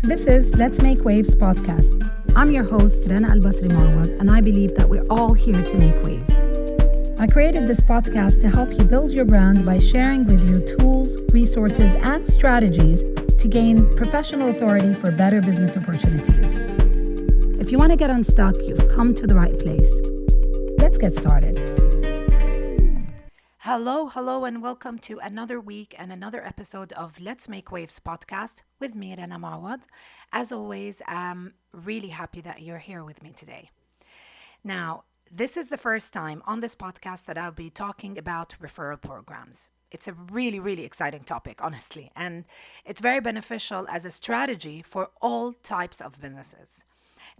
This is Let's Make Waves podcast. I'm your host, Rana Al-Basri Marwad, and I believe that we're all here to make waves. I created this podcast to help you build your brand by sharing with you tools, resources, and strategies to gain professional authority for better business opportunities. If you want to get unstuck, you've come to the right place. Let's get started. Hello, and welcome to another week and another episode of Let's Make Waves podcast with me, Rana Marwad. As always, I'm really happy that you're here with me today. Now, this is the first time on this podcast that I'll be talking about referral programs. It's a really, really exciting topic, honestly, and it's very beneficial as a strategy for all types of businesses.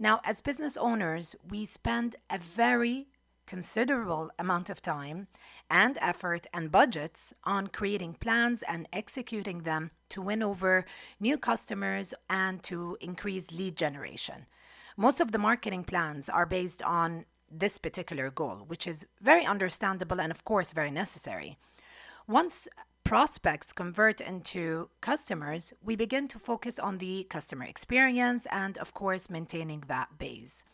Now, as business owners, we spend a very considerable amount of time and effort and budgets on creating plans and executing them to win over new customers and to increase lead generation. Most of the marketing plans are based on this particular goal, which is very understandable and of course very necessary. Once prospects convert into customers, we begin to focus on the customer experience and of course maintaining that base.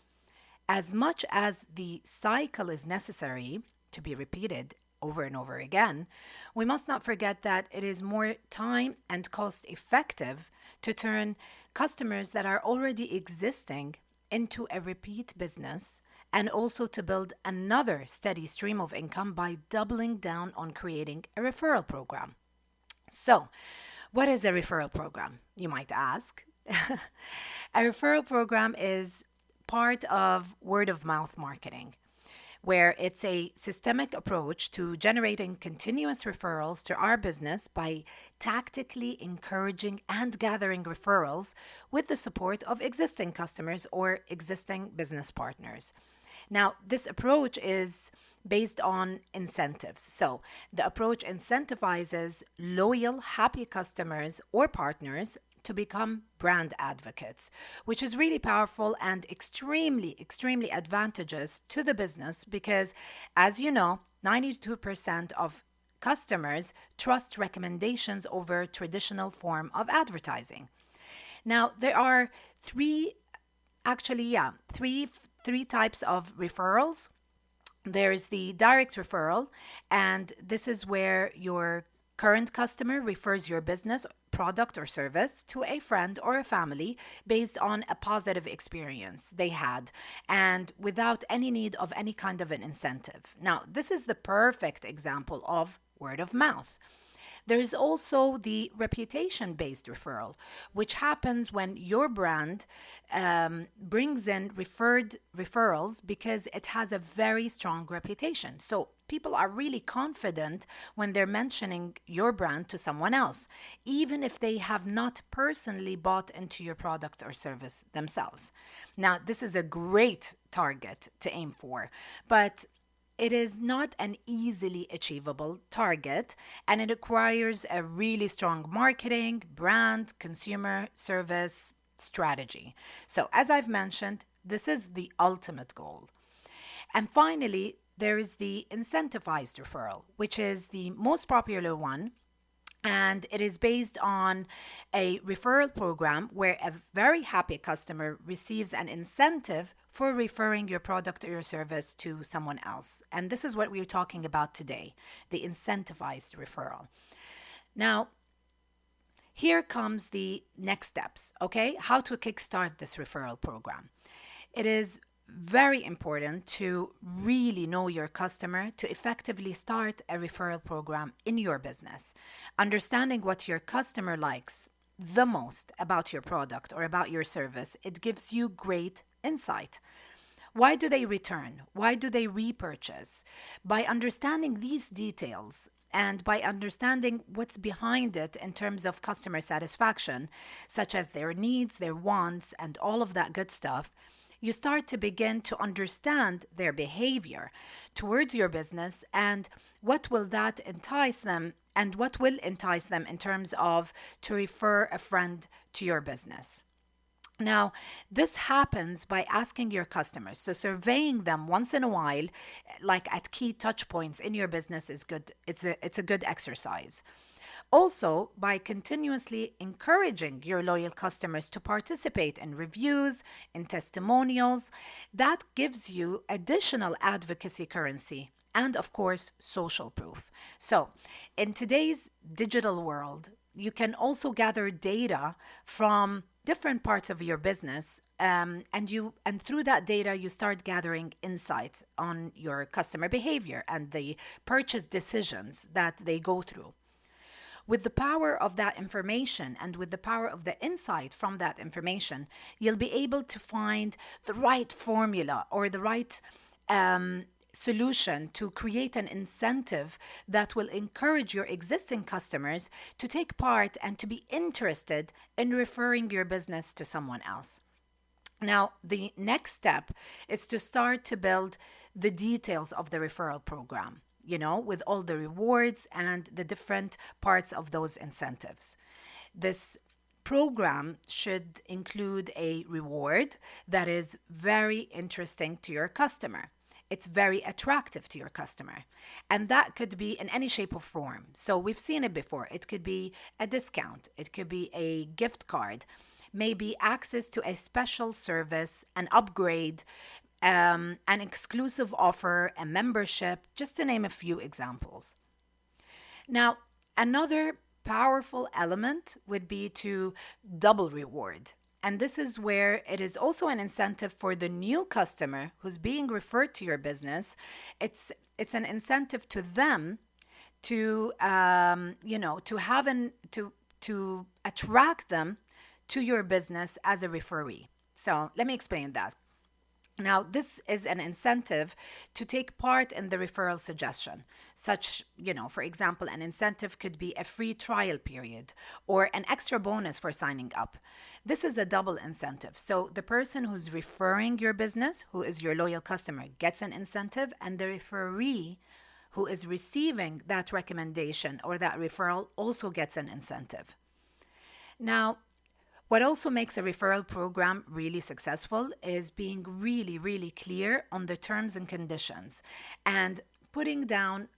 As much as the cycle is necessary to be repeated over and over again, we must not forget that it is more time and cost effective to turn customers that are already existing into a repeat business and also to build another steady stream of income by doubling down on creating a referral program. So, what is a referral program, you might ask? A referral program is part of word of mouth marketing, where it's a systemic approach to generating continuous referrals to our business by tactically encouraging and gathering referrals with the support of existing customers or existing business partners. Now, this approach is based on incentives. So the approach incentivizes loyal, happy customers or partners to become brand advocates, which is really powerful and extremely advantageous to the business because, as you know, 92% of customers trust recommendations over traditional form of advertising. Now, there are three types of referrals. There's the direct referral, and this is where your current customer refers your business, product, or service to a friend or a family based on a positive experience they had and without any need of any kind of an incentive. Now, this is the perfect example of word of mouth. There is also the reputation-based referral, which happens when your brand brings in referrals because it has a very strong reputation. So people are really confident when they're mentioning your brand to someone else, even if they have not personally bought into your product or service themselves. Now, this is a great target to aim for, but it is not an easily achievable target, and it requires a really strong marketing, brand, consumer service strategy. So, as I've mentioned, this is the ultimate goal. And finally, there is the incentivized referral, which is the most popular one. And it is based on a referral program where a very happy customer receives an incentive for referring your product or your service to someone else. And this is what we're talking about today, the incentivized referral. Now, here comes the next steps, okay? How to kickstart this referral program. It is very important to really know your customer to effectively start a referral program in your business. Understanding what your customer likes the most about your product or about your service, it gives you great insight. Why do they return? Why do they repurchase? By understanding these details and by understanding what's behind it in terms of customer satisfaction, such as their needs, their wants, and all of that good stuff, you start to begin to understand their behavior towards your business and what will that entice them and what will entice them in terms of to refer a friend to your business. Now, this happens by asking your customers. So surveying them once in a while, like at key touch points in your business is good. It's a good exercise. Also, by continuously encouraging your loyal customers to participate in reviews, in testimonials, that gives you additional advocacy currency and, of course, social proof. So, in today's digital world, you can also gather data from different parts of your business, and through that data you start gathering insights on your customer behavior and the purchase decisions that they go through. With the power of that information and with the power of the insight from that information, you'll be able to find the right formula or the right solution to create an incentive that will encourage your existing customers to take part and to be interested in referring your business to someone else. Now, the next step is to start to build the details of the referral program, with all the rewards and the different parts of those incentives. This program should include a reward that is very interesting to your customer. It's very attractive to your customer. And that could be in any shape or form. So we've seen it before. It could be a discount, it could be a gift card, maybe access to a special service, an upgrade, an exclusive offer, a membership, just to name a few examples. Now, another powerful element would be to double reward. And this is where it is also an incentive for the new customer who's being referred to your business. It's an incentive to them to to attract them to your business as a referee. So let me explain that. Now, this is an incentive to take part in the referral suggestion. For example, an incentive could be a free trial period or an extra bonus for signing up. This is a double incentive. So the person who's referring your business, who is your loyal customer, gets an incentive, and the referee who is receiving that recommendation or that referral also gets an incentive. Now, what also makes a referral program really successful is being really, really clear on the terms and conditions and putting down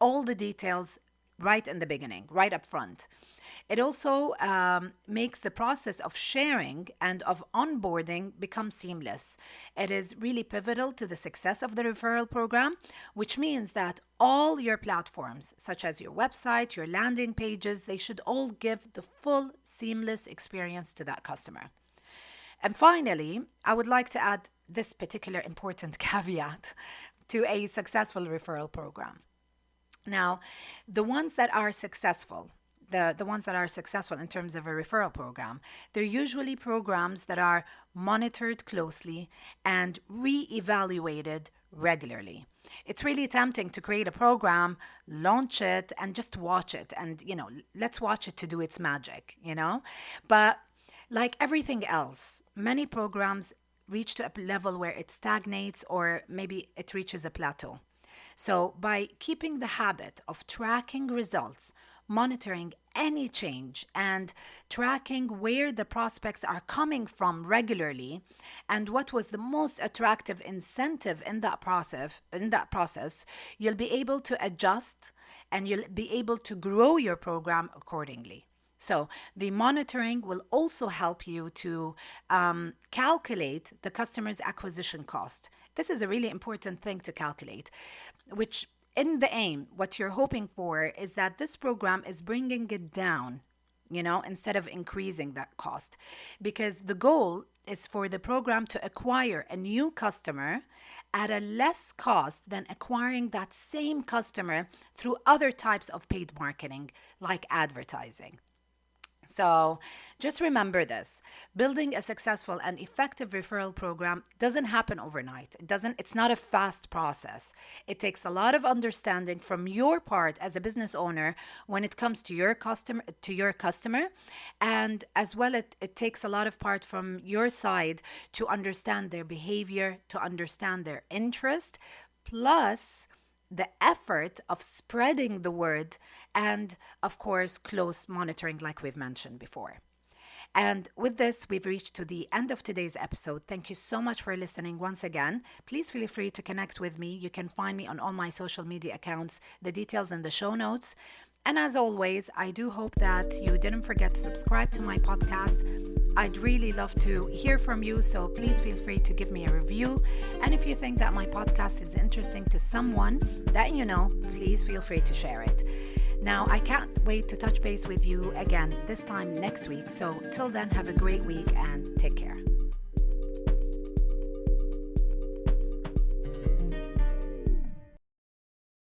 all the details right in the beginning, right up front. It also makes the process of sharing and of onboarding become seamless. It is really pivotal to the success of the referral program, which means that all your platforms, such as your website, your landing pages, they should all give the full seamless experience to that customer. And finally, I would like to add this particular important caveat to a successful referral program. Now, the ones that are successful, the ones that are successful in terms of a referral program, they're usually programs that are monitored closely and re-evaluated regularly. It's really tempting to create a program, launch it, and just watch it. And, let's watch it to do its magic, But like everything else, many programs reach to a level where it stagnates or maybe it reaches a plateau. So by keeping the habit of tracking results, monitoring any change, and tracking where the prospects are coming from regularly and what was the most attractive incentive in that process, you'll be able to adjust and you'll be able to grow your program accordingly. So the monitoring will also help you to calculate the customer's acquisition cost. This is a really important thing to calculate, which in the aim, what you're hoping for is that this program is bringing it down, instead of increasing that cost. Because the goal is for the program to acquire a new customer at a less cost than acquiring that same customer through other types of paid marketing, like advertising. So just remember this. Building a successful and effective referral program doesn't happen overnight. It's not a fast process. It takes a lot of understanding from your part as a business owner when it comes to your customer, and as well it takes a lot of part from your side to understand their behavior, to understand their interest, plus the effort of spreading the word, and of course close monitoring like we've mentioned before. And with this, we've reached to the end of today's episode. Thank you so much for listening once again. Please feel free to connect with me. You can find me on all my social media accounts, the details in the show notes. And as always, I do hope that you didn't forget to subscribe to my podcast. I'd really love to hear from you, so please feel free to give me a review. And if you think that my podcast is interesting to someone that you know, please feel free to share it. Now, I can't wait to touch base with you again this time next week. So till then, have a great week and take care.